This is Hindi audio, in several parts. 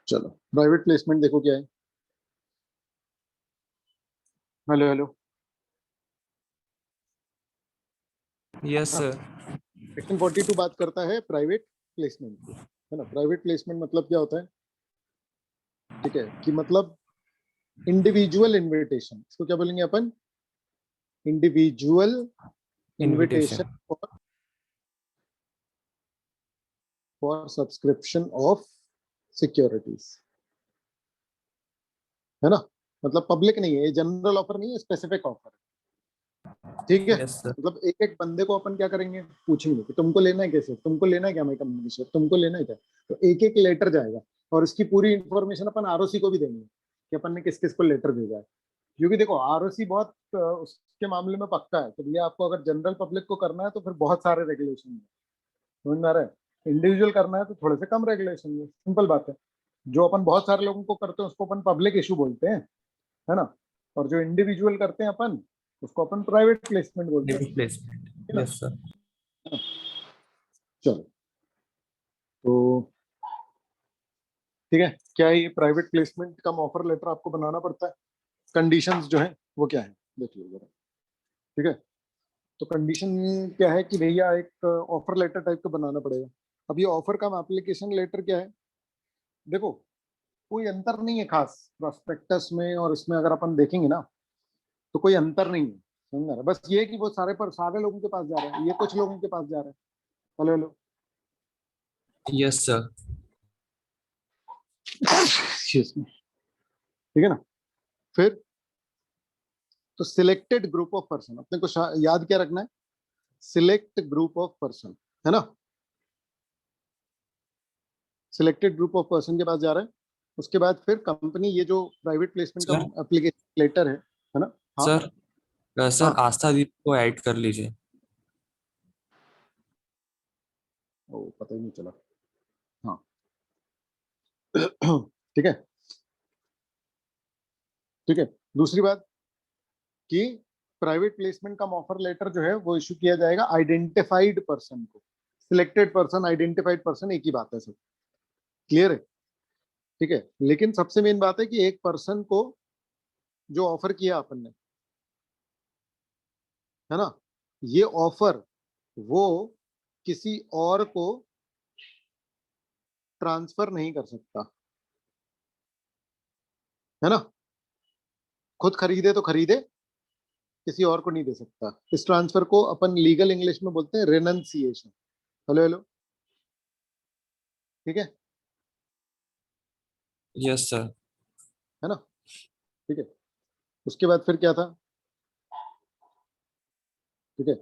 चलो प्राइवेट प्लेसमेंट देखो क्या है। Hello hello. यस हाँ, सर। सेक्शन 42 बात करता है प्राइवेट प्लेसमेंट की, है ना। प्राइवेट प्लेसमेंट मतलब क्या होता है, ठीक है, कि मतलब इंडिविजुअल इनविटेशन, इसको क्या बोलेंगे अपन, individual invitation. Invitation for subscription of securities, है ना। मतलब पब्लिक नहीं है, जनरल ऑफर नहीं है, स्पेसिफिक ऑफर है, ठीक है। Yes sir. मतलब एक एक बंदे को अपन क्या करेंगे, पूछेंगे कि तुमको लेना है कैसे, तुमको लेना है क्या हमारी कंपनी से, तुमको लेना है क्या। तो एक एक लेटर जाएगा और इसकी पूरी इंफॉर्मेशन अपन आरओसी को भी देंगे कि अपन ने किस किस को लेटर भेजा है। क्योंकि देखो आरओसी बहुत उसके मामले में पक्का है कि भैया आपको अगर जनरल पब्लिक को करना है तो फिर बहुत सारे रेगुलेशन है, समझ में आ रहा है। इंडिविजुअल करना है तो थोड़े से कम रेगुलेशन है, सिंपल बात है। जो अपन बहुत सारे लोगों को करते हैं उसको अपन पब्लिक इशू बोलते हैं, है ना। और जो इंडिविजुअल करते हैं अपन, उसको अपन प्राइवेट प्लेसमेंट बोलते हैं, प्लेसमेंट है ना। Yes sir. चलो, तो ठीक है, क्या है ये प्राइवेट प्लेसमेंट का ऑफर लेटर आपको बनाना पड़ता है। कंडीशंस जो है वो क्या है देखिए जरा, ठीक है। तो कंडीशन क्या है कि भैया एक ऑफर लेटर टाइप का बनाना पड़ेगा। अब ये ऑफर कम एप्लीकेशन लेटर क्या है, देखो कोई अंतर नहीं है खास प्रोस्पेक्टस में और इसमें, अगर अपन देखेंगे ना तो कोई अंतर नहीं है, समझ में आ रहा है? बस ये है कि वो सारे पर सारे लोगों के पास जा रहा है, ये कुछ लोगों के पास जा रहा है। Hello hello. Yes sir. Excuse me, ठीक है ना। फिर तो सिलेक्टेड ग्रुप ऑफ पर्सन, अपने को याद क्या रखना है, सिलेक्ट ग्रुप ऑफ पर्सन, है ना। सिलेक्टेड ग्रुप ऑफ पर्सन के पास जा रहा है। उसके बाद फिर कंपनी, ये जो प्राइवेट प्लेसमेंट का सर एप्लीकेशन लेटर है ना। हाँ सर सर हाँ। आस्था दीप को ऐड कर लीजिए। ओ पता ही नहीं चला। हाँ ठीक है, ठीक है। दूसरी बात कि प्राइवेट प्लेसमेंट का ऑफर लेटर जो है वो इशू किया जाएगा आइडेंटिफाइड पर्सन को। सिलेक्टेड पर्सन, आइडेंटिफाइड पर्सन एक ही बात है, सब क्लियर है, ठीक है। लेकिन सबसे मेन बात है कि एक पर्सन को जो ऑफर किया अपन ने, है ना, ये ऑफर वो किसी और को ट्रांसफर नहीं कर सकता, है ना। खुद खरीदे तो खरीदे, किसी और को नहीं दे सकता। इस ट्रांसफर को अपन लीगल इंग्लिश में बोलते हैं रेनंसिएशन। हेलो हेलो, ठीक है, यस सर। है ना, ठीक है। उसके बाद फिर क्या था, ठीक है।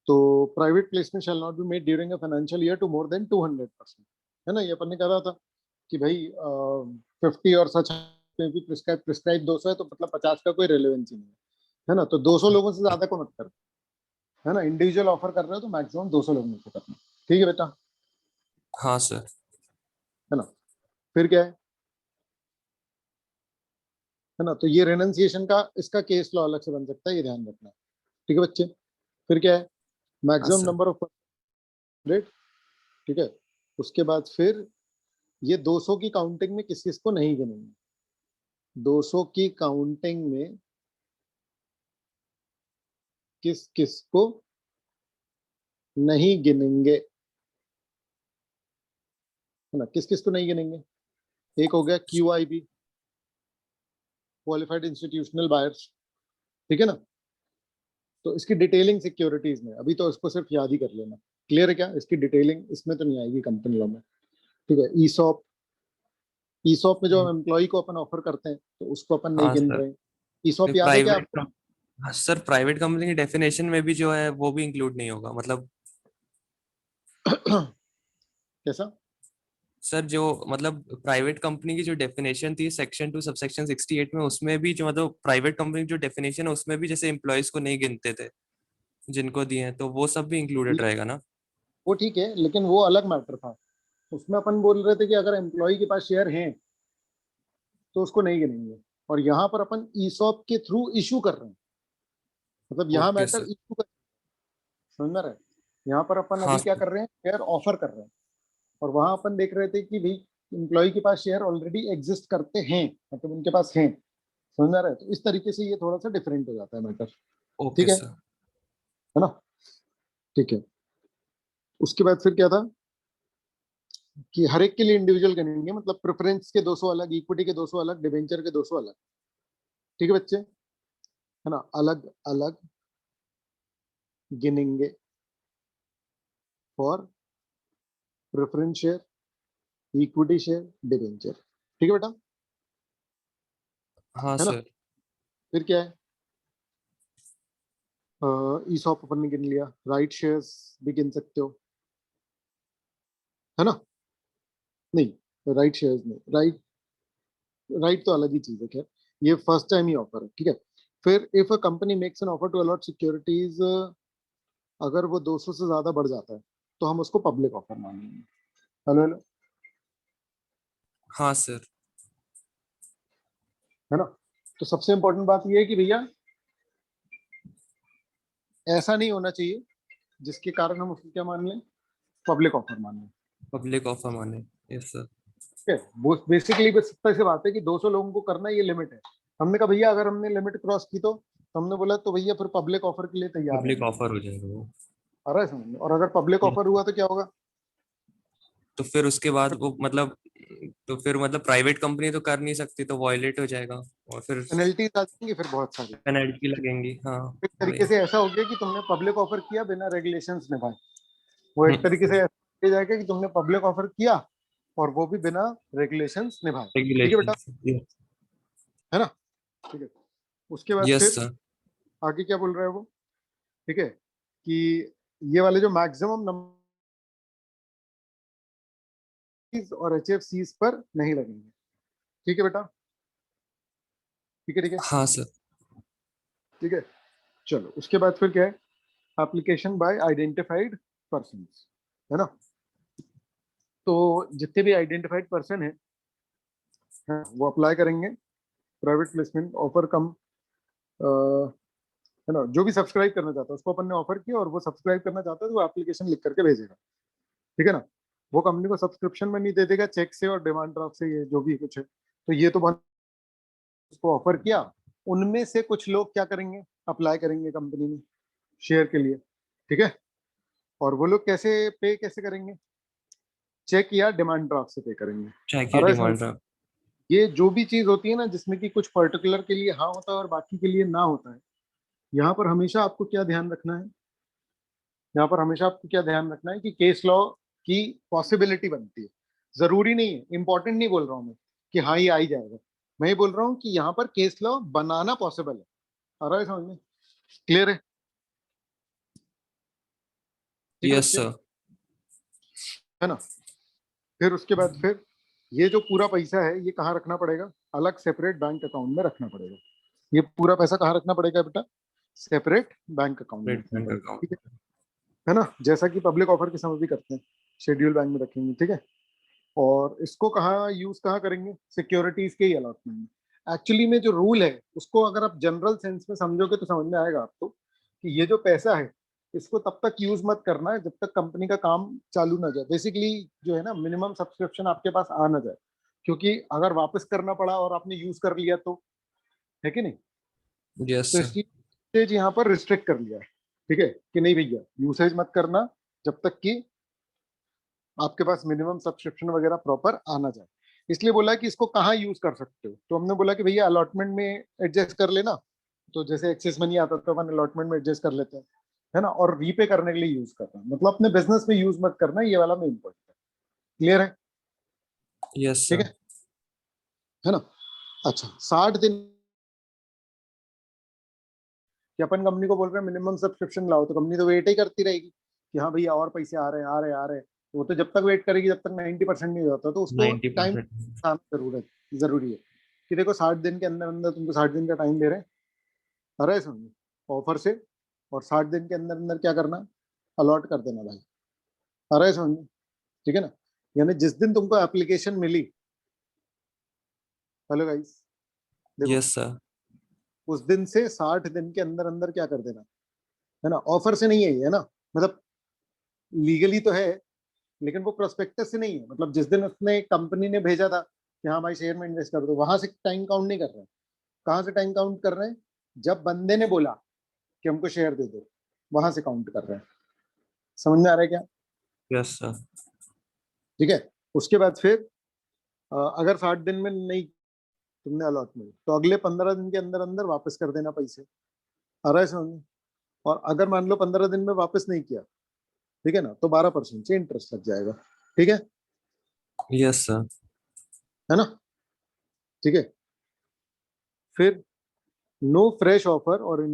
तो private placement shall not be made during a financial year to more than 200%, है ना। ये अपन ने कहा था कि भाई 50 और सच में भी प्रिस्क्राइब प्रिस्क्राइब 200 है तो मतलब 50 का कोई रेलेवेंस ही नहीं है ना। तो 200 लोगों से ज्यादा को मत कर, है ना। इंडिविजुअल ऑफर कर रहे हो तो मैक्सिमम 200 लोगों को करना, ठीक है बेटा, हाँ सर। है ना। फिर क्या है ना। तो ये रेनंसिएशन का इसका केस लॉ अलग से बन सकता है, ये ध्यान रखना, ठीक है बच्चे। फिर क्या है, हाँ maximum sir. Number of rate, ठीक है। उसके बाद फिर ये 200 की काउंटिंग में किस किस को नहीं गिनेंगे, 200 की काउंटिंग में किस किस को नहीं गिनेंगे, है ना। किस किस को नहीं गिनेंगे, एक हो गया QIB, क्वालिफाइड इंस्टीट्यूशनल बायर्स, ठीक है ना। तो इसकी डिटेलिंग सिक्योरिटीज में, अभी तो इसको सिर्फ याद ही कर लेना, क्लियर है क्या। इसकी डिटेलिंग इसमें तो नहीं आएगी कंपनी लॉ में, ठीक है। ईसॉप, ईसॉप में जो हम एम्प्लॉय को अपन ऑफर करते हैं तो उसको अपन नहीं हाँ गिन सर। रहे हैं। ईसॉप याद है क्या प्राइवेट आपको। सर प्राइवेट कंपनी की डेफिनेशन में भी जो है वो भी इंक्लूड नहीं होगा मतलब। कैसा। सर जो मतलब प्राइवेट कंपनी की जो डेफिनेशन थी सेक्शन 2 सबसेक्शन 68 में, उसमें भी जो मतलब प्राइवेट कंपनी की जो डेफिनेशन है उसमें भी जैसे एम्प्लॉयज को नहीं गिनते थे जिनको दिए हैं, तो वो सब भी इंक्लूडेड रहेगा ना। वो ठीक है, लेकिन वो अलग मैटर था। उसमें अपन बोल रहे थे कि अगर एम्प्लॉय के पास शेयर हैं तो उसको नहीं गिनेंगे। और यहाँ पर अपन ईसॉप के थ्रू इशू कर रहे हैं, मतलब यहाँ ओके मैटर सर। इशू कर, समझ में आ रहा है। यहाँ पर अपन हाँ अभी क्या सर। कर रहे हैं, शेयर ऑफर कर रहे हैं, और वहां अपन देख रहे थे कि भाई एम्प्लॉय के पास शेयर ऑलरेडी एग्जिस्ट करते हैं, मतलब उनके पास हैं। समझ आ रहा है? तो इस तरीके से ये थोड़ा सा डिफरेंट हो जाता है मैटर। ठीक ओके है सर। ना? ठीक है। उसके बाद फिर क्या था कि हर एक के लिए इंडिविजुअल गिनेंगे, मतलब प्रेफरेंस के 200 अलग, इक्विटी के 200 अलग, डिबेंचर के 200 अलग। ठीक है बच्चे, है ना? अलग अलग गिनेंगे for preference share, equity share, debenture. ठीक है बेटा? हाँ है ना? सर। फिर क्या है, ईसॉप अपन ने गिन लिया, राइट शेयर्स भी गिन सकते हो, है ना? नहीं, राइट शेयर्स नहीं, राइट, राइट तो अलग ही चीज है। खैर, ये फर्स्ट टाइम ही ऑफर है। ठीक है। फिर if a company makes an offer to allot securities, अगर वो 200 से ज्यादा बढ़ जाता है तो हम उसको पब्लिक ऑफर मानेंगे। हेलो हेलो, हाँ सर। है ना? तो सबसे इंपॉर्टेंट बात ये है कि भैया ऐसा नहीं होना चाहिए जिसके कारण हम उसको क्या मान लें, पब्लिक ऑफर मान लें। पब्लिक ऑफर माने। Yes sir. ठीक है, वो बेसिकली बस सिंपल सी बात है कि 200 लोगों को करना, ये लिमिट है। हमने कहा भैया अगर हमने लिमिट क्रॉस की तो हमने बोला तो भैया फिर पब्लिक ऑफर के लिए तैयार पब्लिक रहना। ऑफर हो जाएगा वो। आ रहा है समझ में? और अगर पब्लिक ऑफर हुआ तो क्या होगा? तो फिर उसके बाद वो मतलब, तो फिर मतलब प्राइवेट कंपनी तो कर नहीं सकती, तो वॉयलेट हो जाएगा और फिर पेनल्टीज आ जाएंगी फिर बहुत सारी। पेनल्टी लगेंगी। हाँ एक वही। तरीके से ऐसा हो गया कि तुमने पब्लिक ऑफर किया बिना रेगुलेशंस निभाए। वो एक तरीके से ऐसा किया जाएगा कि तुमने पब्लिक ऑफर किया और वो भी बिना रेगुलेशंस निभाए। ठीक है बेटा? रेगुलेशन। है ना? ठीक है। उसके बाद यस फिर सर। आगे क्या बोल रहा है वो? ठीक है, कि ये वाले जो मैक्सिमम नंबर और HFCs पर नहीं लगेंगे। ठीक है बेटा? ठीक है, ठीक है, हाँ सर। ठीक है। चलो उसके बाद फिर क्या है, एप्लीकेशन बाय आइडेंटिफाइड पर्सन, है ना? तो जितने भी आइडेंटिफाइड पर्सन है, हाँ, वो अप्लाई करेंगे प्राइवेट प्लेसमेंट ऑफर कम, है ना? जो भी सब्सक्राइब करना चाहता है उसको अपन ने ऑफर किया और वो सब्सक्राइब करना चाहता है तो वो एप्लीकेशन लिख करके भेजेगा। ठीक है ना? वो कंपनी को सब्सक्रिप्शन में नहीं दे देगा, चेक से और डिमांड ड्राफ्ट से, ये जो भी कुछ है। तो ये तो बहुत, उसको ऑफर किया, उनमें से कुछ लोग क्या करेंगे, अप्लाई करेंगे कंपनी में शेयर के लिए। ठीक है। और वो लोग कैसे पे कैसे करेंगे, चेक या डिमांड ड्राफ्ट से पे करेंगे। चेक या और ऐसा डिमांड ड्राफ्ट। ये जो भी चीज होती है ना जिसमें कि कुछ पर्टिकुलर के लिए हाँ होता है और बाकी के लिए ना होता है, यहाँ पर हमेशा आपको क्या ध्यान रखना है, यहाँ पर हमेशा आपको क्या ध्यान रखना है कि केस लॉ की पॉसिबिलिटी बनती है। जरूरी नहीं है, इंपॉर्टेंट नहीं बोल रहा हूँ मैं कि हाँ ये आ ही जाएगा। मैं ये बोल रहा हूँ कि यहाँ पर केस लॉ बनाना पॉसिबल है। आ रहा है समझ में? क्लियर है यस बच्चे? सर। है ना? फिर उसके बाद फिर ये जो पूरा पैसा है ये कहाँ रखना पड़ेगा, अलग सेपरेट बैंक अकाउंट में रखना पड़ेगा। ये पूरा पैसा कहाँ रखना पड़ेगा बेटा, सेपरेट बैंक अकाउंट में रेड रखना बैंक पड़ेगा। ठीक अकाउंट। है ना? जैसा कि पब्लिक ऑफर के समय भी करते हैं, शेड्यूल बैंक में रखेंगे। ठीक है। और इसको कहाँ यूज कहाँ करेंगे, सिक्योरिटीज के ही अलॉटमेंट में। एक्चुअली में जो रूल है उसको अगर आप जनरल सेंस में समझोगे तो समझ में आएगा आपको कि ये जो पैसा है इसको तब तक यूज मत करना है जब तक कंपनी का काम चालू ना जाए। बेसिकली जो है ना, मिनिमम सब्सक्रिप्शन आपके पास आ ना जाए, क्योंकि अगर वापस करना पड़ा और आपने यूज कर लिया तो, है कि नहीं? यस तो सर। इसलिए यूसेज यहाँ पर रिस्ट्रिक्ट कर लिया है। ठीक है, कि नहीं भैया यूसेज मत करना जब तक कि आपके पास मिनिमम सब्सक्रिप्शन वगैरह प्रॉपर आना जाए। इसलिए बोला कि इसको कहाँ यूज कर सकते हो, तो हमने बोला कि भैया अलॉटमेंट में एडजस्ट कर लेना। तो जैसे एक्सेस मनी आता तो अपन अलॉटमेंट में एडजस्ट कर लेते हैं, है ना? और रीपे करने के लिए यूज करना, मतलब अपने बिजनेस में यूज मत करना, ये वाला में इम्पोर्टेंट है। क्लियर है? यस ठीक सर। है ना? अच्छा, 60 दिन कि अपन कंपनी को बोल रहे हैं मिनिमम सब्सक्रिप्शन लाओ, तो कंपनी तो वेट ही करती रहेगी कि हाँ भैया और पैसे आ रहे हैं, आ रहे हैं, आ रहे हैं। वो तो जब तक वेट करेगी जब तक 90% नहीं होता, तो उसको टाइम 90%। जरूरत जरूरी है कि देखो 60 दिन के अंदर अंदर तुमको 60 दिन का टाइम दे रहे हैं, आ रहा है समझ ऑफर से, और 60 दिन के अंदर अंदर क्या करना, अलॉट कर देना भाई। आ रहा है समझ में? ठीक है ना? यानी जिस दिन तुमको एप्लीकेशन मिली, हेलो गाइस, देखो यस सर। उस दिन से 60 दिन के अंदर अंदर क्या कर देना, है ना? ऑफर से नहीं है ये, है ना? मतलब लीगली तो है, लेकिन वो प्रोस्पेक्टस से नहीं है। मतलब जिस दिन उसने कंपनी ने भेजा था कि हाँ भाई शेयर में इन्वेस्ट कर दो, वहां से टाइम काउंट नहीं कर रहे हैं। कहाँ से टाइम काउंट कर रहे हैं? जब बंदे ने बोला कि हमको शेयर दे दो, वहां से काउंट कर रहे हैं। समझ में आ रहा है क्या? Yes sir. ठीक है। उसके बाद फिर अगर 60 दिन में नहीं तुमने अलॉटमेंट, तो अगले 15 दिन के अंदर अंदर वापस कर देना पैसे। आ रहा है समझ में? और अगर मान लो 15 दिन में वापस नहीं किया, ठीक है ना, तो 12% से इंटरेस्ट लग जाएगा। ठीक है? Yes sir. है ना? ठीक है। फिर नो फ्रेश ऑफर और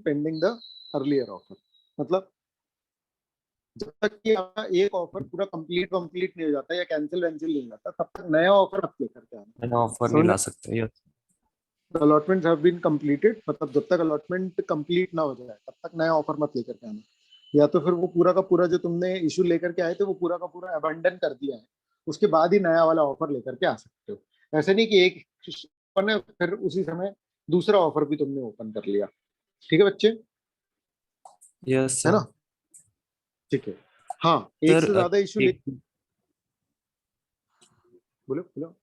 पेंडिंग द अर्लियर ऑफर। मतलब जब तक कि आपका एक ऑफर पूरा कंप्लीट नहीं हो जाता या कैंसिल वैंसिल नहीं हो जाता, तब तक नया ऑफर मत लेकर के आना। मैंने ऑफर नहीं समझ में? ला सकते। Yes. Allotment have been completed, मतलब जब तक अलॉटमेंट कंप्लीट ना हो जाए तब तक नया ऑफर मत लेकर के आना। या तो फिर वो पूरा का पूरा जो तुमने इशू लेकर के आए थे वो पूरा का पूरा अबंडन कर दिया है, उसके बाद ही नया वाला ऑफर लेकर के आ सकते हो। ऐसे नहीं कि एक ओपन है फिर उसी समय दूसरा ऑफर भी तुमने ओपन कर लिया। ठीक है बच्चे? यस है सर। ना? ठीक है। हाँ, एक सर से ज्यादा इशू ले। एक बोलो बोलो।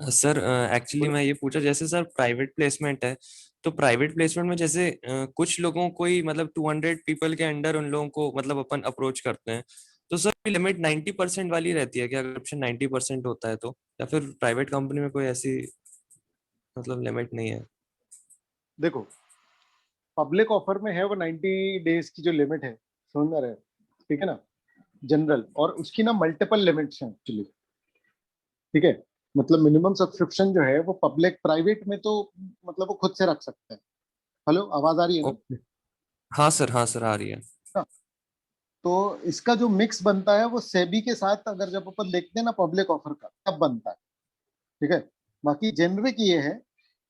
सर एक्चुअली बोलो। मैं ये पूछा, जैसे सर प्राइवेट प्लेसमेंट है, तो प्राइवेट प्लेसमेंट में जैसे कुछ लोगों को ही मतलब 200 पीपल के अंडर उन लोगों को मतलब अपन अप्रोच करते हैं, तो सर लिमिट 90% वाली रहती है क्या? अगर ऑप्शन 90% होता है तो, या फिर प्राइवेट कंपनी में कोई ऐसी मतलब लिमिट नहीं है? देखो, पब्लिक ऑफर में है वो 90 डेज की जो लिमिट है, समझ में आ रहा है? ठीक है ना? जनरल, और उसकी ना मल्टीपल लिमिट्स हैं एक्चुअली। ठीक है। मतलब मिनिमम सब्सक्रिप्शन जो है वो पब्लिक प्राइवेट में तो मतलब वो खुद से रख सकते हैं। हेलो, आवाज आ रही है ना? ओके। हाँ सर आ रही है। हाँ, तो इसका जो मिक्स बनता है वो सेबी के साथ अगर जब अपन देखते हैं ना पब्लिक ऑफर का, तब बनता है। ठीक है। बाकी जेनरिक ये है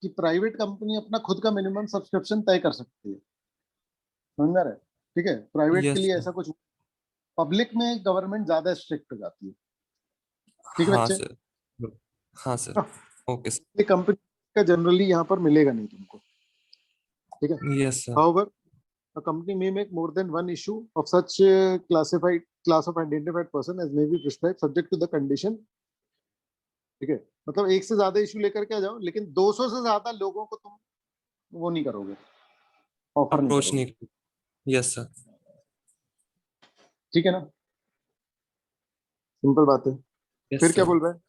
कि प्राइवेट कंपनी अपना खुद का मिनिमम सब्सक्रिप्शन तय कर सकती है। समझ में आ रहा है? ठीक है। प्राइवेट के यस लिए सर। ऐसा कुछ, पब्लिक में गवर्नमेंट ज्यादा स्ट्रिक्ट हो जाती है। ठीक है हाँ बच्चे? सर। हाँ सर। Okay sir. ये कंपनी का जनरली यहाँ पर मिलेगा नहीं तुमको। ठीक है। Yes sir. However, a company may make more than one issue of such classified class of identified person as may be prescribed subject to the condition। ठीक है। मतलब एक से ज्यादा इशू लेकर के आ जाओ, लेकिन 200 से ज्यादा लोगों को तुम वो नहीं करोगे, ऑफर नहीं अप्रोच करोगे। नहीं। Yes sir. ठीक है ना? सिंपल बात है। यस फिर क्या सर। बोल रहा है?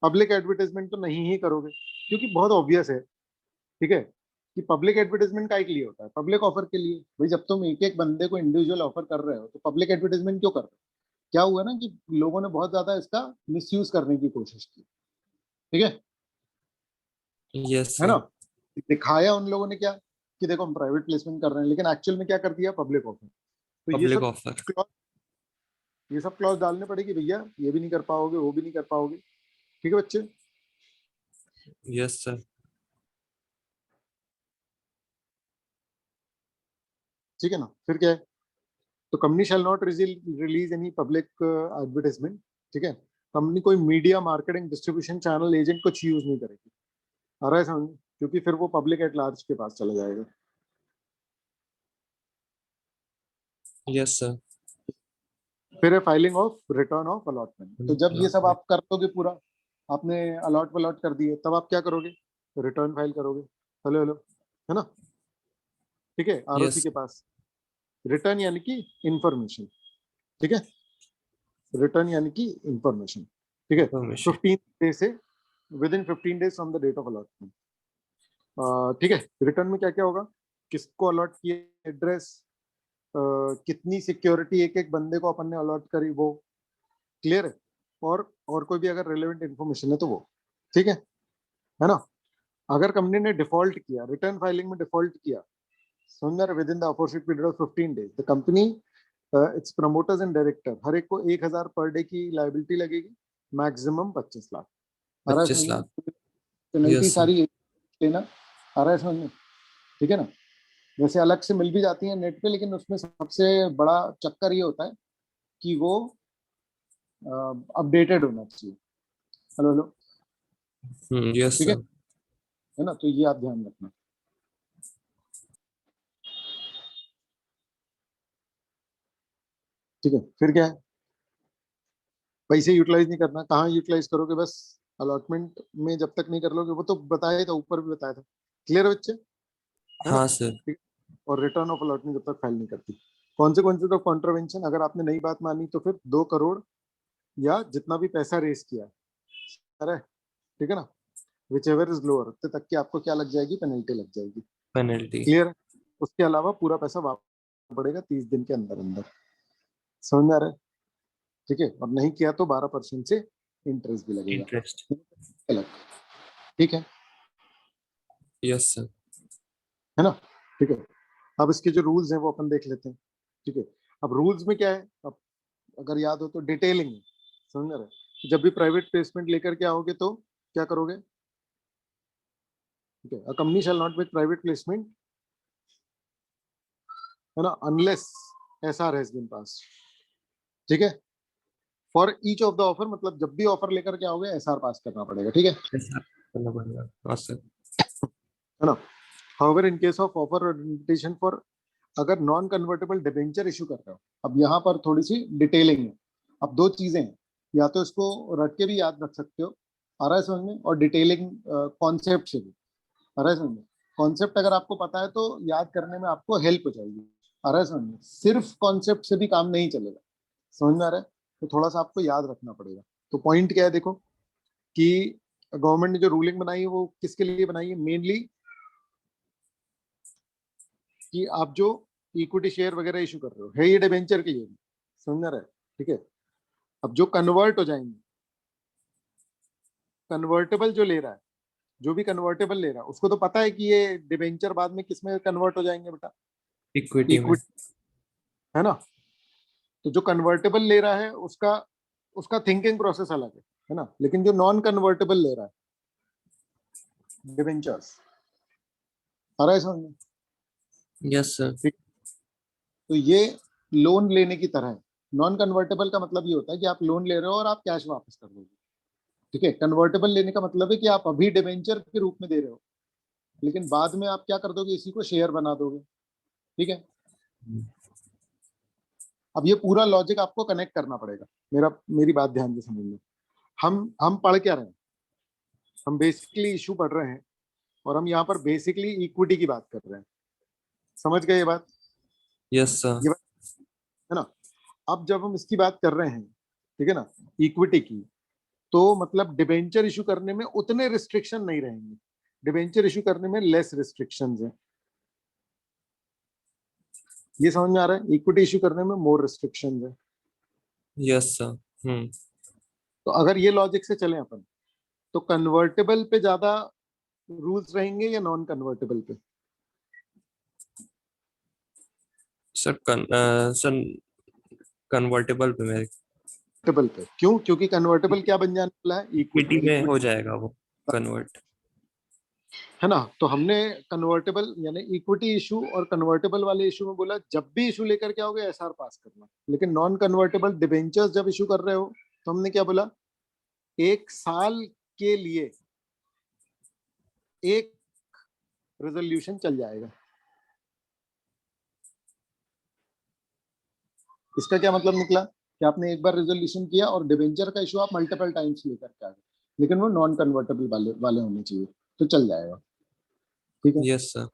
पब्लिक एडवर्टाइजमेंट तो नहीं ही करोगे, क्योंकि बहुत ऑब्वियस है। ठीक है, कि पब्लिक एडवर्टाइजमिंट काय के लिए होता है? पब्लिक ऑफर के लिए। भाई जब तुम एक एक बंदे को इंडिविजुअल ऑफर कर रहे हो तो पब्लिक एडवर्टाइजमेंट क्यों कर रहे हो? क्या हुआ ना कि लोगों ने बहुत ज्यादा इसका मिसयूज करने की कोशिश की। ठीक है। यस है ना? सर। दिखाया उन लोगों ने क्या, कि देखो हम प्राइवेट प्लेसमेंट कर रहे हैं, लेकिन एक्चुअल में क्या कर दिया? Public offer. तो पब्लिक ऑफर। ये सब क्लॉज डालने पड़ेगी भैया, ये भी नहीं कर पाओगे, वो भी नहीं कर पाओगे। ठीक है बच्चे? Yes sir. ठीक है ना? फिर क्या है? तो company shall not release any public advertisement. ठीक है। कंपनी कोई media marketing distribution channel agent कुछ यूज नहीं करेगी। आ रहा है समझ में? क्योंकि फिर वो पब्लिक एट लार्ज के पास चला जाएगा। Yes sir. फिर है filing of return of allotment. तो जब ये सब आप कर दोगे पूरा, आपने अलॉट वलॉट कर दिए, तब आप क्या करोगे? रिटर्न फाइल करोगे। Hello hello. है ना? ठीक है। ROC yes. के पास रिटर्न यानी कि इंफॉर्मेशन। ठीक है। रिटर्न यानी कि इंफॉर्मेशन। ठीक है। इन्फॉर्मेशन। 15 डे से within 15 days from the date of allotment. ठीक है। रिटर्न में क्या क्या होगा? किसको अलॉट किए, एड्रेस, कितनी सिक्योरिटी एक एक बंदे को अपन ने अलॉट करी, वो क्लियर है। और कोई भी अगर रिलेवेंट इन्फॉर्मेशन है तो वो। ठीक है ना? अगर कंपनी ने डिफॉल्ट किया, रिटर्न फाइलिंग में डिफॉल्ट किया, समझना, within the aforesaid period of 15 days, the company, its promoters and director, हर एक को 1,000 पर डे की लाइबिलिटी लगेगी, मैक्सिमम 25 लाख। आ रहा है समझ 25 में? लाख। Penalty yes sir. सारी लेना। आ रहा है समझ में? ठीक है ना? वैसे अलग से मिल भी जाती है नेट पे, लेकिन उसमें सबसे बड़ा चक्कर ये होता है कि वो अपडेटेड होना चाहिए। Hello hello. यस ठीक सर। है ना? तो ये आप ध्यान रखना। ठीक है, फिर क्या है, पैसे यूटिलाइज नहीं करना, कहाँ यूटिलाइज करोगे, बस अलॉटमेंट में जब तक नहीं कर लोगे, वो तो बताया था, ऊपर भी बताया था, क्लियर है बच्चे, है ना। हाँ सर। ठीक है? और रिटर्न ऑफ अलॉटमेंट जब तक फाइल नहीं करती, कौन से तो कॉन्ट्रवेंशन, अगर आपने नई बात मानी तो फिर 2 करोड़ या जितना भी पैसा रेस किया, अरे ठीक है ना, विच एवर इज लोअर, उतने तक की आपको क्या लग जाएगी, पेनल्टी लग जाएगी, पेनल्टी। क्लियर है। उसके अलावा पूरा पैसा वापस पड़ेगा 30 दिन के अंदर अंदर, समझ में आ रहा है, ठीक है। और नहीं किया तो 12% से इंटरेस्ट भी लगेगा, इंटरेस्ट। अलग, ठीक है यस सर। है ना। ठीक है, अब इसके जो रूल्स हैं वो अपन देख लेते हैं, ठीक है। अब रूल्स में क्या है, अब अगर याद हो तो डिटेलिंग है, समझ रहे हैं? जब भी प्राइवेट प्लेसमेंट लेकर के आओगे तो क्या करोगे, ठीक है, a company shall not make private placement, है ना, unless SR has been pass, ठीक है। For each of the offer, मतलब जब भी ऑफर लेकर के आओगे एसआर पास करना पड़ेगा, ठीक है ऐसा करना पड़ेगा, हाँ सर। है ना। However in case of offer और इन्विटेशन फॉर, अगर नॉन कन्वर्टेबल डिबेंचर इशू कर रहे हो, अब यहाँ पर थोड़ी सी डिटेलिंग है। अब दो चीजें हैं, या तो इसको रट के भी याद रख सकते हो, आ रहा है समझ में, और डिटेलिंग कॉन्सेप्ट से भी आ रहा है समझ में। कॉन्सेप्ट अगर आपको पता है तो याद करने में आपको हेल्प हो जाएगी, आ रहा है समझ में। सिर्फ कॉन्सेप्ट से भी काम नहीं चलेगा, समझ में आ रहा है, तो थोड़ा सा आपको याद रखना पड़ेगा। तो पॉइंट क्या है देखो, कि गवर्नमेंट ने जो रूलिंग बनाई है वो किसके लिए बनाई है, मेनली कि आप जो इक्विटी शेयर वगैरह इशू कर रहे हो, है ये डिबेंचर के लिए, समझ रहा है, ठीक है। अब जो कन्वर्ट हो जाएंगे, कन्वर्टेबल जो ले रहा है, जो भी कन्वर्टेबल ले रहा है, उसको तो पता है कि ये डिबेंचर बाद में किस में कन्वर्ट हो जाएंगे बेटा, इक्विटी में। इक्विटी, है ना। तो जो कन्वर्टेबल ले रहा है उसका उसका थिंकिंग प्रोसेस अलग है ना, लेकिन जो नॉन कन्वर्टेबल ले रहा है डिबेंचर्स, आ रहा है समझ में, यस सर। ठीक। तो ये लोन लेने की तरह है। नॉन कन्वर्टेबल का मतलब ये होता है कि आप लोन ले रहे हो और आप कैश वापस कर दोगे, ठीक है। कन्वर्टेबल लेने का मतलब है कि आप अभी डिबेंचर के रूप में दे रहे हो, लेकिन बाद में आप क्या कर दोगे, इसी को शेयर बना दोगे, ठीक है। अब ये पूरा लॉजिक आपको कनेक्ट करना पड़ेगा, मेरी बात ध्यान से समझ लो। हम पढ़ क्या रहे हैं, हम बेसिकली इशू पढ़ रहे हैं, और हम यहाँ पर बेसिकली इक्विटी की बात कर रहे हैं, समझ गए ये बात, यस सर। ये बात है ना। अब जब हम इसकी बात कर रहे हैं, ठीक है ना, इक्विटी की, तो मतलब डिबेंचर इशू करने में उतने रिस्ट्रिक्शन नहीं रहेंगे, डिबेंचर इशू करने में लेस रिस्ट्रिक्शन है, ये समझ में आ रहा है। इक्विटी इशू करने में मोर रिस्ट्रिक्शन है। Yes sir. हम्म। तो अगर ये लॉजिक से चले अपन, तो कन्वर्टेबल पे ज्यादा रूल्स रहेंगे या नॉन कन्वर्टेबल पे, सर सर कन्वर्टेबल पे मेरे। कन्वर्टेबल पे क्यों, क्योंकि कन्वर्टेबल क्या बन जाने वाला है, इक्विटी इक्विटी, में हो इक्विटी, जाएगा वो कन्वर्ट। है ना। तो हमने कन्वर्टेबल यानी इक्विटी इशू और कन्वर्टेबल वाले इशू में बोला जब भी इशू लेकर के आओगे एसआर पास करना, लेकिन नॉन कन्वर्टेबल डिबेंचर्स जब इशू कर रहे हो तो हमने क्या बोला, 1 साल के लिए एक रेजोल्यूशन चल जाएगा। इसका क्या मतलब निकला, कि आपने एक बार रेजोल्यूशन किया और डिबेंचर का इशू आप मल्टीपल टाइम्स लेकर के आ गए, लेकिन वो नॉन कन्वर्टेबल वाले वाले होने चाहिए, तो चल जाएगा, ठीक यस सर।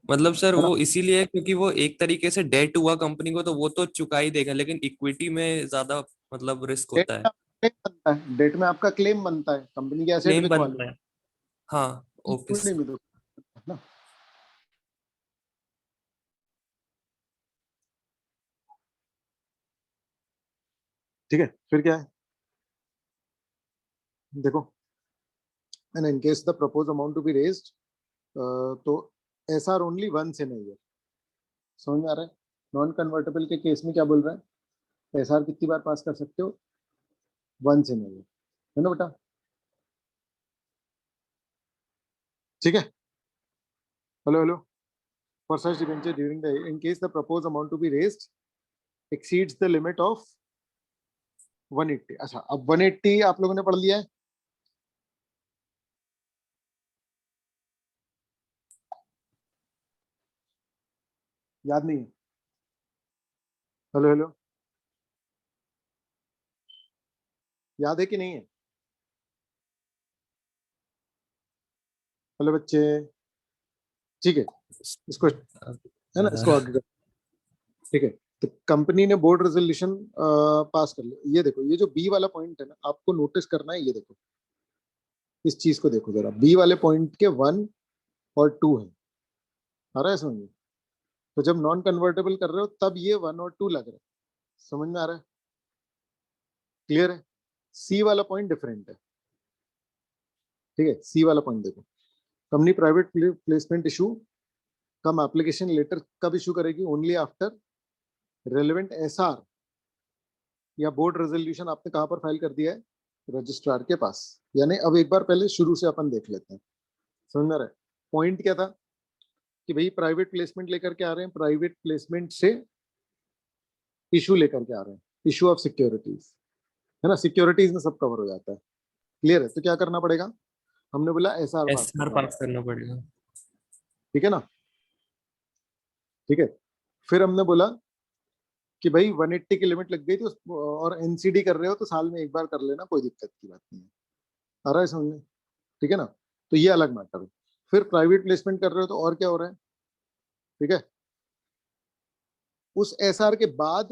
मतलब सर है ना। वो इसीलिए क्योंकि वो एक तरीके से डेट हुआ कंपनी को, तो वो तो चुका ही देगा, लेकिन इक्विटी में ज्यादा मतलब रिस्क डेट होता में है। आपका claim बनता है, डेट में आपका क्लेम बनता है, कंपनी के एसेट क्लेम बिकवा लो, बनता है। हाँ। Okay equity sir. में तो, है ना। ठीक है, फिर क्या है देखो, and in case the propose amount to be raised, तो as are only once in year, समझ में आ रहा है। नॉन कन्वर्टेबल के केस में क्या बोल रहा है, एस आर कितनी बार पास कर सकते हो, वंस इन ईयर, है ना बेटा, ठीक है। Hello hello, for such debenture during the, in case the propose amount to be raised exceeds the limit of 180, अच्छा अब 180 आप लोगों ने पढ़ लिया है, याद नहीं है, हेलो हेलो, याद है कि नहीं है? हेलो बच्चे, ठीक है, इसको है ना, इसको आगे ठीक है। तो कंपनी ने बोर्ड रेजोल्यूशन पास कर लिया। ये देखो, ये जो बी वाला पॉइंट है ना, आपको नोटिस करना है। ये देखो, इस चीज को देखो जरा, बी वाले पॉइंट के 1 और 2 है, आ रहा है समझ में? तो जब नॉन कन्वर्टेबल कर रहे हो तब ये 1 और 2 लग रहा है, समझ में आ रहा है? क्लियर है? सी वाला पॉइंट डिफरेंट है, ठीक है। सी वाला पॉइंट देखो, कंपनी प्राइवेट प्लेसमेंट इशू कम एप्लीकेशन लेटर कब इशू करेगी? ओनली आफ्टर रेलेवेंट एसआर या बोर्ड रेजोल्यूशन आपने कहां पर फाइल कर दिया है? रजिस्ट्रार के पास। यानी अब एक बार पहले शुरू से अपन देख लेते हैं, समझ में रहा है? पॉइंट क्या था कि भाई प्राइवेट प्लेसमेंट लेकर के आ रहे हैं, प्राइवेट प्लेसमेंट से इशू लेकर के आ रहे हैं, इशू ऑफ सिक्योरिटीज, है ना? सिक्योरिटीज में सब कवर हो जाता है। क्लियर है? तो क्या करना पड़ेगा? हमने बोला एसआर पास एसआर करना पास पड़ेगा, करना पड़ेगा। ठीक है ना? ठीक है। फिर हमने बोला कि भाई 180 की लिमिट लग गई तो और एनसीडी कर रहे हो तो साल में एक बार कर लेना, कोई दिक्कत की बात नहीं है। आ रहा है समझ में? ठीक है ना? तो ये अलग मैटर है। फिर प्राइवेट प्लेसमेंट कर रहे हो तो और क्या हो रहा है, ठीक है? उस एसआर के बाद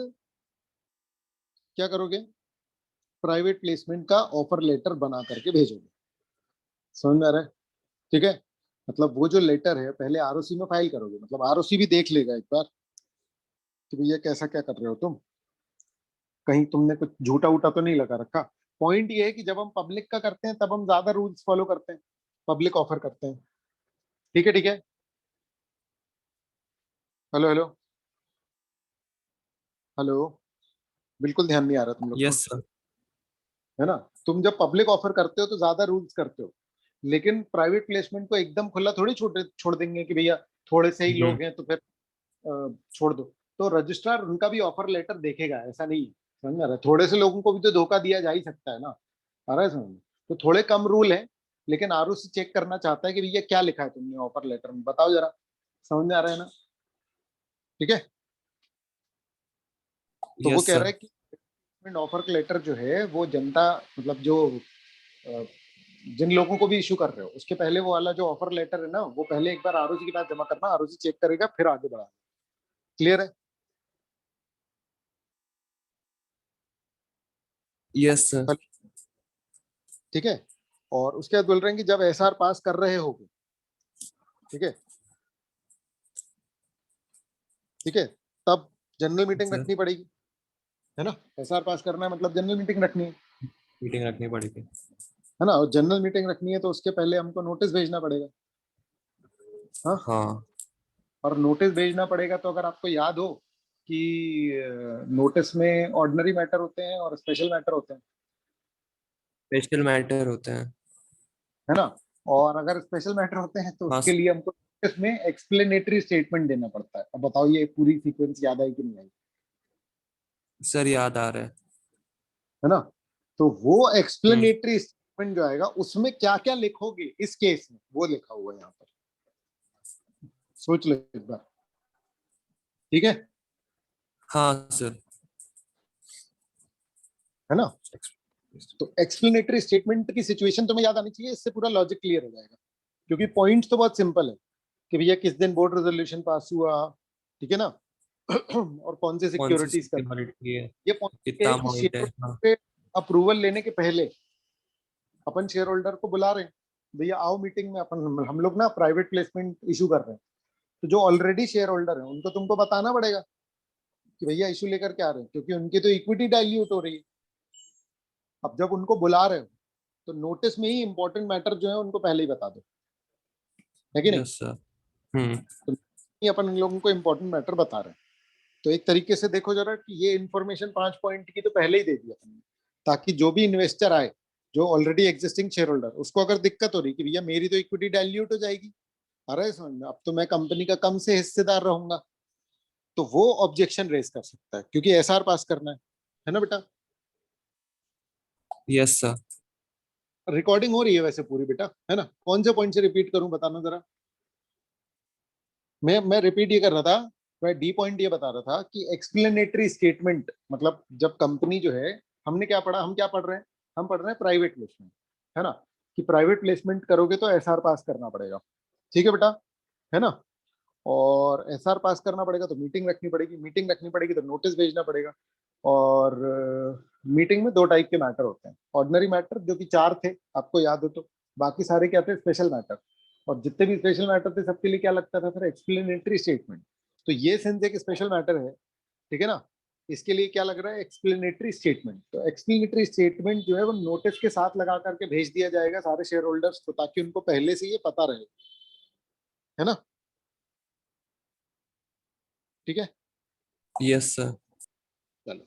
क्या करोगे? प्राइवेट प्लेसमेंट का ऑफर लेटर बना करके भेजोगे, समझ में आ रहा है? ठीक है। मतलब वो जो लेटर है पहले आरओसी में फाइल करोगे, मतलब आरओसी भी देख लेगा एक बार कि भैया कैसा क्या कर रहे हो तुम, कहीं तुमने कुछ झूठा उठा तो नहीं लगा रखा। पॉइंट ये है कि जब हम पब्लिक का करते हैं तब हम ज्यादा रूल्स फॉलो करते हैं, पब्लिक ऑफर करते हैं, ठीक है? ठीक है। हेलो हेलो हेलो, बिल्कुल ध्यान नहीं आ रहा तुम लोग को, यस सर। है ना? तुम जब पब्लिक ऑफर करते हो तो ज्यादा रूल्स करते हो, लेकिन प्राइवेट प्लेसमेंट को एकदम खुला थोड़ी छोड़ छोड़ देंगे कि भैया थोड़े से ही लोग हैं तो फिर छोड़ दो। तो रजिस्ट्रार उनका भी ऑफर लेटर देखेगा, ऐसा नहीं है, समझ में आ रहा है? थोड़े से लोगों को भी तो धोखा दिया जा ही सकता है ना, आ रहा है समझ में? तो थोड़े कम रूल है, लेकिन आरओसी चेक करना चाहता है कि भैया क्या लिखा है तुमने ऑफर लेटर में, बताओ जरा, समझ में आ रहा है ना? ठीक है। तो वो यस कह रहा सर। है कि ऑफर लेटर जो है वो जनता, मतलब जो अ, जिन लोगों को भी इशू कर रहे हो उसके पहले वो वाला जो ऑफर लेटर है ना, वो पहले एक बार आरओसी के पास जमा करना, आरओसी चेक करेगा फिर आगे बढ़ा। क्लियर है? Yes sir. ठीक है। और उसके बाद बोल रहे हैं कि जब एसआर पास कर रहे हो, ठीक है, ठीक है, तब जनरल मीटिंग सर रखनी पड़ेगी, है ना? एसआर पास करना है मतलब जनरल मीटिंग रखनी मीटिंग रखनी पड़ेगी। है ना? और जनरल मीटिंग रखनी है तो उसके पहले हमको नोटिस भेजना पड़ेगा, हाँ। हाँ। और नोटिस भेजना पड़ेगा तो अगर आपको याद हो कि नोटिस में ऑर्डिनरी मैटर होते हैं और स्पेशल मैटर होते हैं, स्पेशल मैटर होते हैं। है ना? और अगर स्पेशल मैटर होते हैं तो हाँ उसके लिए हमको नोटिस में एक्सप्लेनेटरी स्टेटमेंट देना पड़ता है। अब बताओ ये पूरी सीक्वेंस याद आई कि नहीं आई, सर याद आ रहा है। है ना? तो वो हम्म। एक्सप्लेनेटरी स्टेटमेंट जो आएगा उसमें क्या क्या लिखोगे इस केस में, वो लिखा हुआ है यहाँ पर, सोच लो एक बार, ठीक है? हाँ सर। है ना? तो एक्सप्लेनेटरी स्टेटमेंट की सिचुएशन तुम्हें याद आनी चाहिए, इससे पूरा लॉजिक क्लियर हो जाएगा। क्योंकि पॉइंट्स तो बहुत सिंपल है कि भैया किस दिन बोर्ड रेजोल्यूशन पास हुआ, ठीक है ना? और कौन से कौन सी सिक्योरिटीज कर, सिक्योरिटी है, ये पॉइंट कितना है कि अमाउंट है। शेयर हाँ। पे अप्रूवल लेने के पहले अपन शेयर होल्डर को बुला रहे हैं, भैया आओ मीटिंग में, अपन हम लोग ना प्राइवेट प्लेसमेंट इशू कर रहे हैं। तो जो ऑलरेडी शेयर होल्डर है उनको तुमको बताना पड़ेगा कि भैया इशू लेकर के आ रहे हैं, क्योंकि उनकी तो इक्विटी डाइल्यूट हो रही है। अब जब उनको बुला रहे हो तो नोटिस में ही इंपॉर्टेंट मैटर जो है उनको पहले ही बता दो, है कि नहीं? Yes sir. हम्म। तो ये अपन इन लोगों को इंपॉर्टेंट मैटर बता रहे हैं। तो एक तरीके से देखो जरा कि ये इन्फॉर्मेशन 5 पॉइंट की तो पहले ही दे दी अपन ने, ताकि जो भी इन्वेस्टर आए, जो ऑलरेडी एग्जिस्टिंग शेयर होल्डर, उसको अगर दिक्कत हो रही कि भैया मेरी तो इक्विटी डाइल्यूट हो जाएगी, अरे समझ में, अब तो मैं कंपनी का कम से हिस्सेदार रहूंगा, तो वो ऑब्जेक्शन रेज कर सकता है, क्योंकि एसआर पास करना है ना बेटा? Yes sir. रिकॉर्डिंग हो रही है वैसे पूरी बेटा, है ना? कौन से पॉइंट से रिपीट करूं बताना जरा। मैं रिपीट ये कर रहा था, मैं डी पॉइंट ये बता रहा था कि एक्सप्लेनेटरी स्टेटमेंट, मतलब जब कंपनी जो है, हमने क्या पढ़ा, हम क्या पढ़ रहे हैं? हम पढ़ रहे हैं प्राइवेट प्लेसमेंट, है ना, कि प्राइवेट प्लेसमेंट करोगे तो एसआर पास करना पड़ेगा, ठीक है बेटा, है ना। और एसआर पास करना पड़ेगा तो मीटिंग रखनी पड़ेगी, मीटिंग रखनी पड़ेगी तो नोटिस भेजना पड़ेगा। और मीटिंग में दो टाइप के मैटर होते हैं, ऑर्डिनरी मैटर जो कि 4 थे आपको याद हो तो, बाकी सारे क्या थे, स्पेशल मैटर। और जितने भी स्पेशल मैटर थे सबके लिए क्या लगता था फिर, एक्सप्लेनेटरी स्टेटमेंट। तो ये सिंस एक स्पेशल मैटर है, ठीक है ना, इसके लिए क्या लग रहा है, एक्सप्लेनेटरी स्टेटमेंट। तो एक्सप्लेनेटरी स्टेटमेंट जो है वो नोटिस के साथ लगा करके भेज दिया जाएगा सारे शेयर होल्डर्स को, ताकि उनको पहले से ये पता रहे, है ना, ठीक है। Yes sir. चलो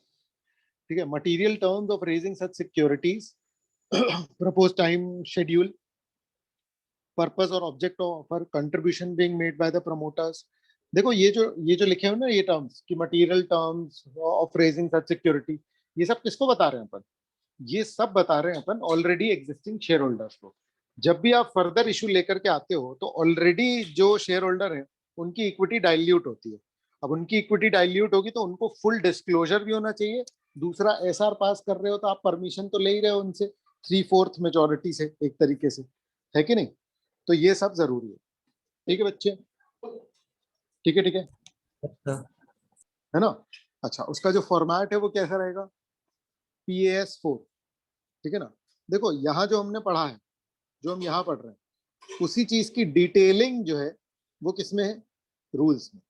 ठीक है, material terms of raising such securities, propose time schedule, purpose और object of contribution being made by the promoters. देखो ये जो लिखे हुए ना ये टर्म्स कि material terms of raising such security, ये सब किसको बता रहे हैं अपन, ये सब बता रहे हैं अपन ऑलरेडी एग्जिस्टिंग शेयर होल्डर्स को। जब भी आप फर्दर इशू लेकर के आते हो तो ऑलरेडी जो शेयर होल्डर है उनकी इक्विटी डाइल्यूट होती है। अब उनकी इक्विटी डाइल्यूट होगी तो उनको फुल डिस्क्लोजर भी होना चाहिए। दूसरा, एसआर पास कर रहे हो तो आप परमिशन तो ले ही रहे हो उनसे 3/4 मेजोरिटी से एक तरीके से, है कि नहीं। तो ये सब जरूरी है, ठीक है बच्चे, ठीक है, ठीक है ना। अच्छा, उसका जो फॉर्मेट है वो कैसा रहेगा, PAS4, ठीक है ना। देखो यहाँ जो हमने पढ़ा है, जो हम यहाँ पढ़ रहे हैं, उसी चीज की डिटेलिंग जो है वो किसमें है, रूल्स में।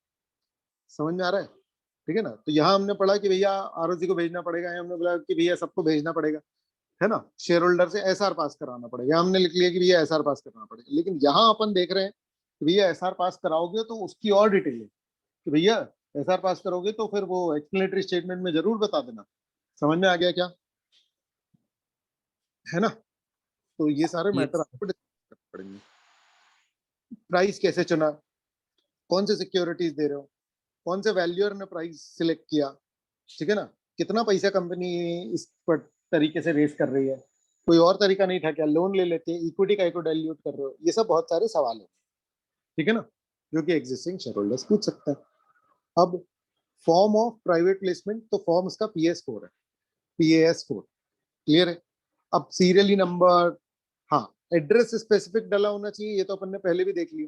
समझ में आ रहा है, ठीक है ना। तो यहाँ हमने पढ़ा कि भैया आरओसी को भेजना पड़ेगा, यहाँ हमने बोला कि भैया सबको भेजना पड़ेगा, है ना, शेयर होल्डर से एसआर पास कराना पड़ेगा, हमने लिख लिया कि भैया एसआर पास कराना पड़ेगा। लेकिन यहाँ अपन देख रहे हैं कि भैया एसआर पास कराओगे तो उसकी और डिटेल है कि भैया एसआर पास करोगे तो फिर वो एक्सप्लेनेटरी स्टेटमेंट में जरूर बता देना। समझ में आ गया क्या, है ना। तो ये सारे मैटर यस। आपको डिस्कस करने पड़ेंगे। प्राइस कैसे चुना, कौन से सिक्योरिटीज दे रहे हो, कौन से वैल्यूअर ने प्राइस सिलेक्ट किया, ठीक है ना, कितना पैसा कंपनी इस पर तरीके से रेस कर रही है, कोई और तरीका नहीं था क्या, लोन ले लेते, इक्विटी का को डाइल्यूट कर रहे हो, ये सब बहुत सारे सवाल है, ठीक है ना, जो कि एग्जिस्टिंग शेयर होल्डर्स पूछ सकते हैं। अब फॉर्म ऑफ प्राइवेट प्लेसमेंट, तो फॉर्म उसका PS4 है, PAS4, क्लियर है। अब सीरियली नंबर, हाँ, एड्रेस स्पेसिफिक डाला होना चाहिए, ये तो अपन ने पहले भी देख लिया,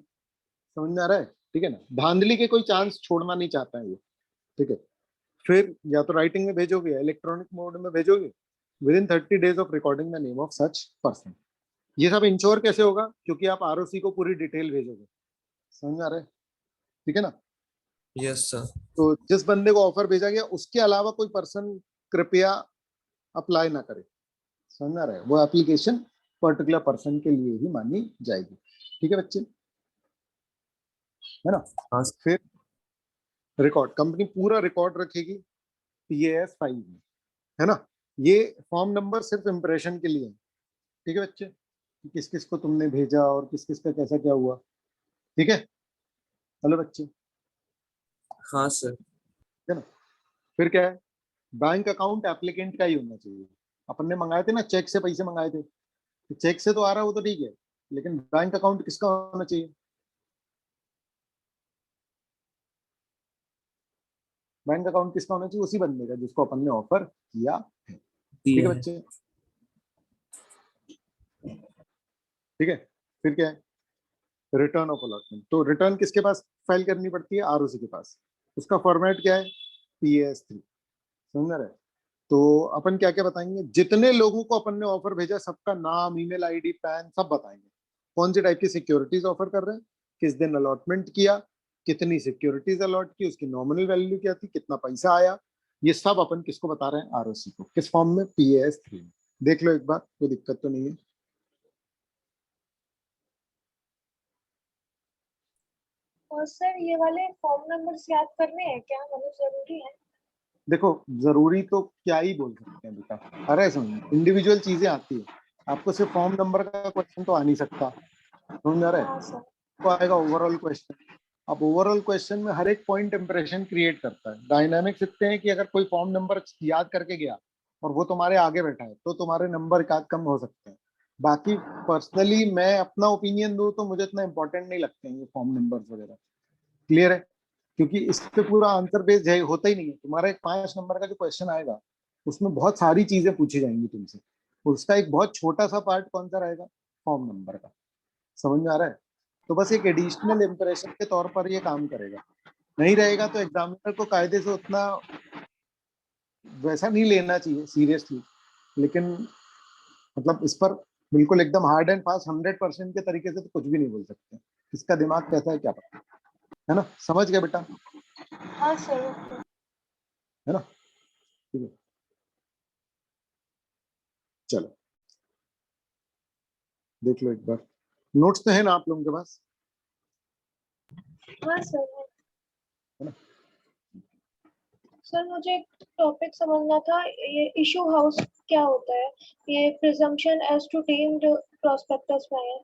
समझ में आ रहा है, ठीक है ना, धांधली के कोई चांस छोड़ना नहीं चाहता है ये, ठीक है। फिर या तो राइटिंग में भेजोगे या इलेक्ट्रॉनिक मोड में भेजोगे, with in 30 days of recording the name of such person. ये सब इंश्योर कैसे होगा, क्योंकि आप आरओसी को पूरी डिटेल भेजोगे, समझ में आ रहा है, ठीक है ना। Yes sir. तो जिस बंदे को ऑफर भेजा गया उसके अलावा कोई पर्सन कृपया अप्लाई ना करे, समझ में आ रहा है, वो एप्लीकेशन पर्टिकुलर पर्सन के लिए ही मानी जाएगी, ठीक है बच्चे, है ना। हाँ। फिर रिकॉर्ड, कंपनी पूरा रिकॉर्ड रखेगी PAS5 में, है ना। ये फॉर्म नंबर सिर्फ इंप्रेशन के लिए है, ठीक है बच्चे, कि किस किस को तुमने भेजा और किस किस का कैसा क्या हुआ, ठीक है। हेलो बच्चे, हाँ सर। है ना। फिर क्या है, बैंक अकाउंट एप्लीकेंट का ही होना चाहिए। अपन ने मंगाए थे ना, चेक से पैसे मंगाए थे, तो चेक से तो आ रहा है वो तो ठीक है, लेकिन बैंक अकाउंट किसका होना चाहिए, बैंक अकाउंट किसका होना चाहिए, उसी बंदे का जिसको अपन ने ऑफर किया है, ठीक दिया है है। बच्चे, ठीक है। फिर क्या है, रिटर्न ऑफ अलॉटमेंट, तो रिटर्न किसके पास फाइल करनी पड़ती है, आरओसी के पास। उसका फॉर्मेट क्या है, PAS3, समझ रहे। तो अपन क्या क्या बताएंगे, जितने लोगों को अपन ने ऑफर भेजा सबका नाम, ईमेल आईडी, पैन सब बताएंगे, कौन सी टाइप की सिक्योरिटीज ऑफर कर रहे हैं, किस दिन अलॉटमेंट किया, कितनी सिक्योरिटीज अलॉट की, उसकी नॉमिनल वैल्यू क्या थी, कितना पैसा आया, ये सब अपन किसको बता रहे हैं, आरओसी को। किस फॉर्म में, PAS3 में। देख लो एक बार, कोई दिक्कत तो नहीं है। और सर ये वाले फॉर्म नंबर्स याद करने हैं क्या, मतलब जरूरी है? देखो जरूरी तो क्या ही बोल सकते हैं बेटा, अरे सुन, इंडिविजुअल चीजें आती है, आपको सिर्फ फॉर्म नंबर का क्वेश्चन तो आ नहीं सकता, समझ आ रहा है, हाँ सर। तो आएगा ओवरऑल क्वेश्चन। अब ओवरऑल क्वेश्चन में हर एक पॉइंट इंप्रेशन क्रिएट करता है। डायनामिक्स इतने हैं कि अगर कोई फॉर्म नंबर याद करके गया और वो तुम्हारे आगे बैठा है तो तुम्हारे नंबर एक आध कम हो सकते हैं। बाकी पर्सनली मैं अपना ओपिनियन दूं तो मुझे इतना इंपॉर्टेंट नहीं लगते हैं ये फॉर्म नंबर वगैरह, क्लियर है, क्योंकि इस पे पूरा आंसर बेस्ड है, होता ही नहीं है। तुम्हारा एक 5 नंबर का जो क्वेश्चन आएगा उसमें बहुत सारी चीजें पूछी जाएंगी तुमसे, उसका एक बहुत छोटा सा पार्ट कौन सा रहेगा, फॉर्म नंबर का। समझ में आ रहा है? तो बस एक एडिशनल इंप्रेशन के तौर पर ये काम करेगा, नहीं रहेगा तो एग्जामिनर को कायदे से उतना वैसा नहीं लेना चाहिए सीरियसली, लेकिन मतलब इस पर बिल्कुल एकदम हार्ड एंड फास्ट 100% के तरीके से तो कुछ भी नहीं बोल सकते। किसका दिमाग कैसा है क्या पता, है ना? समझ गए बेटा? हाँ सर। है ना? ठीक है, चलो देख लो एक बार। नोट्स तो है ना आप लोगों के पास? हाँ सर। है ना? सर मुझे एक टॉपिक समझना था, ये इशू हाउस क्या होता है? ये presumption as to deemed prospectus में है।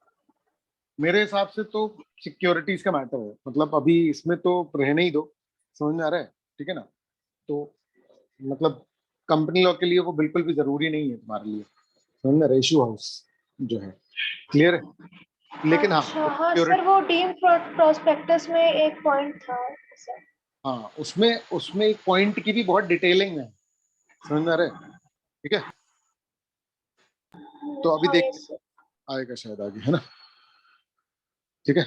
मेरे हिसाब से तो सिक्योरिटीज का मैटर है, मतलब अभी इसमें तो रहने ही दो। समझ में आ रहा है? ठीक है ना? तो मतलब कंपनी लॉ के लिए वो बिल्कुल भी जरूरी नहीं है तुम्हारे लिए। समझ में? रेशियो हाउस जो है, क्लियर है? लेकिन हाँ अच्छा हाँ सिक्योरिटी, सर, वो डीम्ड प्रोस्पेक्टस में एक पॉइंट था सर। हाँ उसमें उसमें एक पॉइंट की भी बहुत डिटेलिंग है। समझ में आ रहा है? ठीक है, तो अभी हाँ देखते यस सर। आएगा शायद आगे, है ना? ठीक है,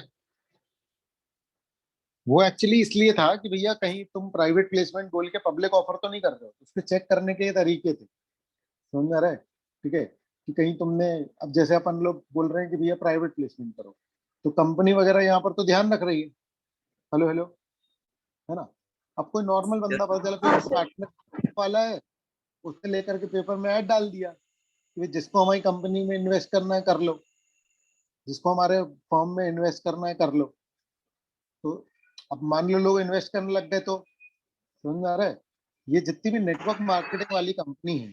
वो एक्चुअली इसलिए था कि भैया कहीं तुम प्राइवेट प्लेसमेंट बोल के पब्लिक ऑफर तो नहीं कर रहे हो, उसके चेक करने के तरीके थे। समझ में आ रहा है? ठीक है, कि कहीं तुमने, अब जैसे अपन लोग बोल रहे हैं कि भैया प्राइवेट प्लेसमेंट करो, तो कंपनी वगैरह यहाँ पर तो ध्यान रख रही है। हेलो हेलो, है ना? अब कोई नॉर्मल बंदा, पता चला कोई हाँ सर। पार्टनर वाला है, उसने लेकर के पेपर में ऐड डाल दिया कि भाई जिसको हमारी कंपनी में इन्वेस्ट करना है कर लो, जिसको हमारे फॉर्म में इन्वेस्ट करना है कर लो। तो अब मान लो लोग इन्वेस्ट करने लग गए, तो समझ में आ रहा है? ये जितनी भी नेटवर्क मार्केटिंग वाली कंपनी है,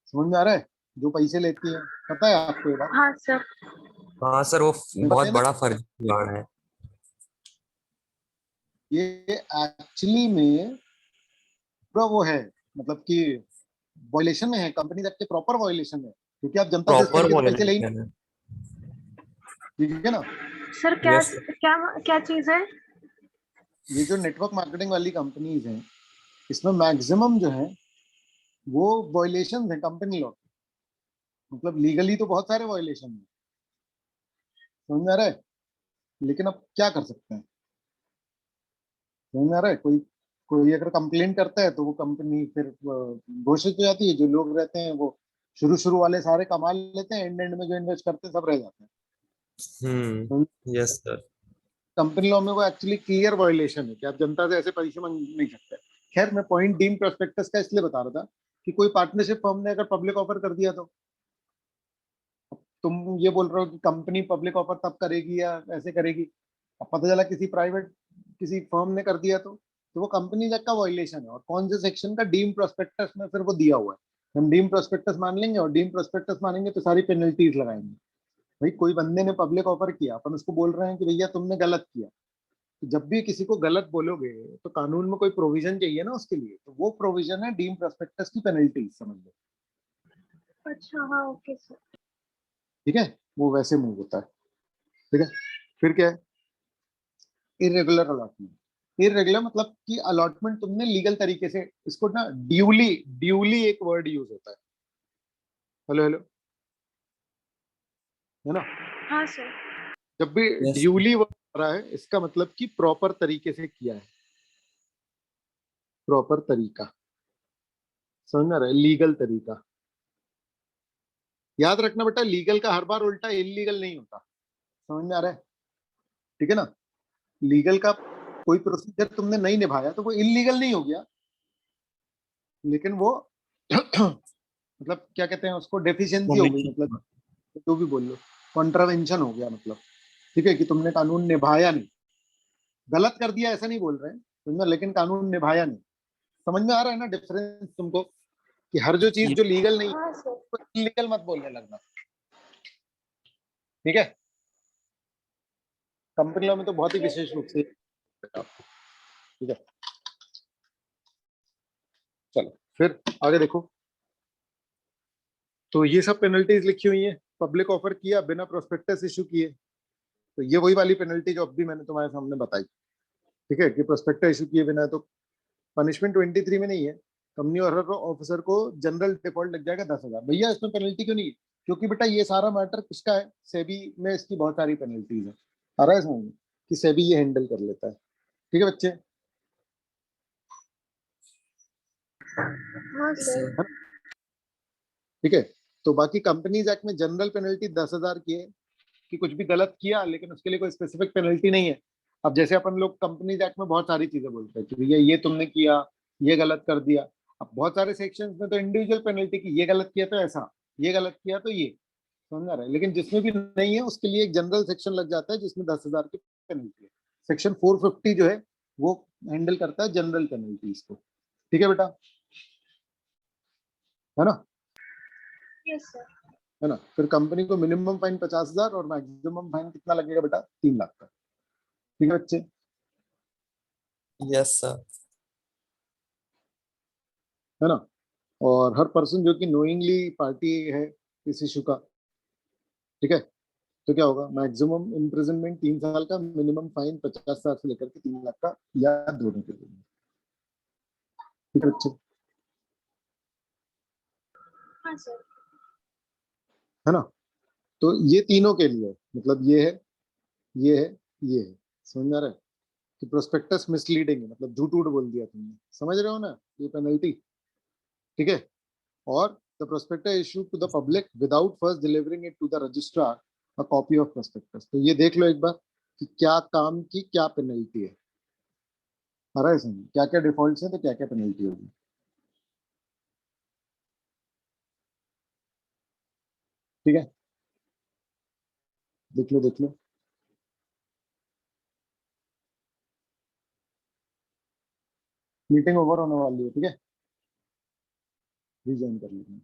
समझ में आ रहा है, जो पैसे लेती है, पता है आपको ये बात? हाँ सर। हाँ सर, वो पता बहुत है ना? बड़ा फर्जी जुगाड़ है। ये एक्चुअली में पूरा वो है, मतलब कि वॉयलेशन में है, कंपनी एक्ट के प्रॉपर वॉयलेशन है, क्योंकि आप जनता से इस प्रॉपर तरीके से पैसे ले ही वॉयलेशन है। नहीं, ठीक है ना? सर क्या यस। क्या क्या चीज है? ये जो नेटवर्क मार्केटिंग वाली कंपनीज हैं, इसमें मैक्सिमम जो है वो वॉयलेशन है कंपनी लॉ, मतलब लीगली तो बहुत सारे वॉयलेशन है। समझ में आ रहा है? लेकिन अब क्या कर सकते हैं? समझ में आ रहा है? कोई कोई अगर कंप्लेन करता है तो वो कंपनी फिर घोषित हो जाती है, जो लोग रहते हैं वो शुरू शुरू वाले सारे कमा लेते हैं, एंड एंड में जो इन्वेस्ट करते हैं सब रह जाते यस सर। हैं। कंपनी लॉ में वो एक्चुअली क्लियर वायलेशन है कि आप जनता से ऐसे पैसे मांग नहीं सकते। खैर मैं पॉइंट डीम प्रोस्पेक्टस का इसलिए बता रहा था कि कोई पार्टनरशिप फर्म ने अगर पब्लिक ऑफर कर दिया, तो तुम ये बोल रहे हो कि कंपनी पब्लिक ऑफर तब करेगी या ऐसे करेगी, अब पता चला किसी प्राइवेट किसी फर्म ने कर दिया, तो वो कंपनी एक्ट का वायलेशन है, और कौन से सेक्शन का, डीम प्रोस्पेक्टस में फिर वो दिया हुआ है। हम डीम प्रोस्पेक्टस मान लेंगे, और डीम प्रोस्पेक्टस मानेंगे तो सारी पेनल्टीज लगाएंगे। भाई कोई बंदे ने पब्लिक ऑफर किया, अपन उसको बोल रहे हैं कि भैया तुमने गलत किया, तो जब भी किसी को गलत बोलोगे तो कानून में कोई प्रोविजन चाहिए ना उसके लिए, तो वो प्रोविजन है डीम प्रोस्पेक्टस की पेनल्टी, समझ लो। अच्छा हाँ ओके सर। ठीक है, वो वैसे मूव होता है। ठीक है, फिर क्या है? Irregular allotment. इरेगुलर मतलब कि अलॉटमेंट तुमने लीगल तरीके से, इसको ना ड्यूली, ड्यूली एक वर्ड यूज होता है। हेलो हेलो, है ना? हाँ सर। जब भी यस। ड्यूली वर्ड आ रहा है, इसका मतलब कि प्रॉपर तरीके से किया है, प्रॉपर तरीका। समझ में आ रहा है? लीगल तरीका। याद रखना बेटा, लीगल का हर बार उल्टा इलीगल नहीं होता। समझ में आ रहा है? ठीक है ना? लीगल का कोई प्रोसीजर तुमने नहीं निभाया तो वो इलीगल नहीं हो गया, लेकिन वो मतलब क्या कहते हैं उसको, डेफिशिएंसी हो गई, मतलब जो भी बोल लो, कॉन्ट्रावेंशन हो गया मतलब। ठीक है, कि तुमने कानून निभाया नहीं, गलत कर दिया ऐसा नहीं बोल रहे हैं तुमने, लेकिन कानून निभाया नहीं। समझ में आ रहा है ना डिफरेंस तुमको, कि हर जो चीज जो लीगल नहीं हाँ सर। है इलीगल मत बोलने लगना। ठीक है, कंपनी लॉ में तो बहुत ही यस विशेष सर। रूप से आपको। ठीक है, चलो फिर आगे देखो। तो ये सब पेनल्टीज लिखी हुई हैं, पब्लिक ऑफर किया बिना प्रोस्पेक्टस इशू किए, तो ये वही वाली पेनल्टी जो अभी मैंने तुम्हारे सामने बताई। ठीक है, कि प्रोस्पेक्टस इशू किए बिना, तो पनिशमेंट 23 में नहीं है, कंपनी और हर ऑफिसर को जनरल डिफॉल्ट लग जाएगा 10,000। भैया इसमें पेनल्टी क्यों नहीं है? क्योंकि बेटा ये सारा मैटर किसका है? सेबी में इसकी बहुत सारी पेनल्टीज है। आ रहा है समझ में कि सेबी ये हैंडल कर लेता है। ठीक है बच्चे? हाँ सर। सर ठीक है, तो बाकी कंपनीज एक्ट में जनरल पेनल्टी 10,000 की है कि कुछ भी गलत किया, लेकिन उसके लिए कोई स्पेसिफिक पेनल्टी नहीं है। अब जैसे अपन लोग कंपनीज एक्ट में बहुत सारी चीजें बोलते हैं कि भैया ये तुमने किया, ये गलत कर दिया। अब बहुत सारे सेक्शंस में तो इंडिविजुअल पेनल्टी की, ये गलत किया तो ऐसा, ये गलत किया तो ये, समझ रहा है? लेकिन जिसमें भी नहीं है उसके लिए एक जनरल सेक्शन लग जाता है जिसमें 10,000 की पेनल्टी है। सेक्शन 450 जो है वो हैंडल करता है जनरल पेनल्टीज को। ठीक है बेटा? है ना? Yes sir. है ना? फिर कंपनी को मिनिमम फाइन 50,000 और मैक्सिमम फाइन कितना लगेगा बेटा? 3 लाख का। ठीक है बच्चे? Yes sir. है ना? और हर पर्सन जो कि नोइंगली पार्टी है इस इशू का, ठीक है, तो क्या होगा? मैक्सिमम इम्प्रिजनमेंट 3 साल का, मिनिमम फाइन 50,000 से लेकर के 3 लाख का, या दोनों के लिए। ठीक है बच्चे? हाँ सर। है ना? तो ये तीनों के लिए, मतलब ये है, ये है, ये है। समझ में आ रहा है कि प्रोस्पेक्टस मिसलीडिंग है, मतलब झूठ झूठ बोल दिया तुमने। समझ रहे हो ना ये पेनल्टी? ठीक है? और the prospectus issue to the public without first delivering it to the registrar a copy of prospectus. तो ये देख लो एक बार कि क्या काम की क्या पेनल्टी है। आ रहा है समझ? क्या क्या डिफॉल्ट है तो क्या क्या पेनल्टी होगी। ठीक है, देख लो देख लो। मीटिंग ओवर होने वाली है, ठीक है? रिज्वाइन कर लेंगे।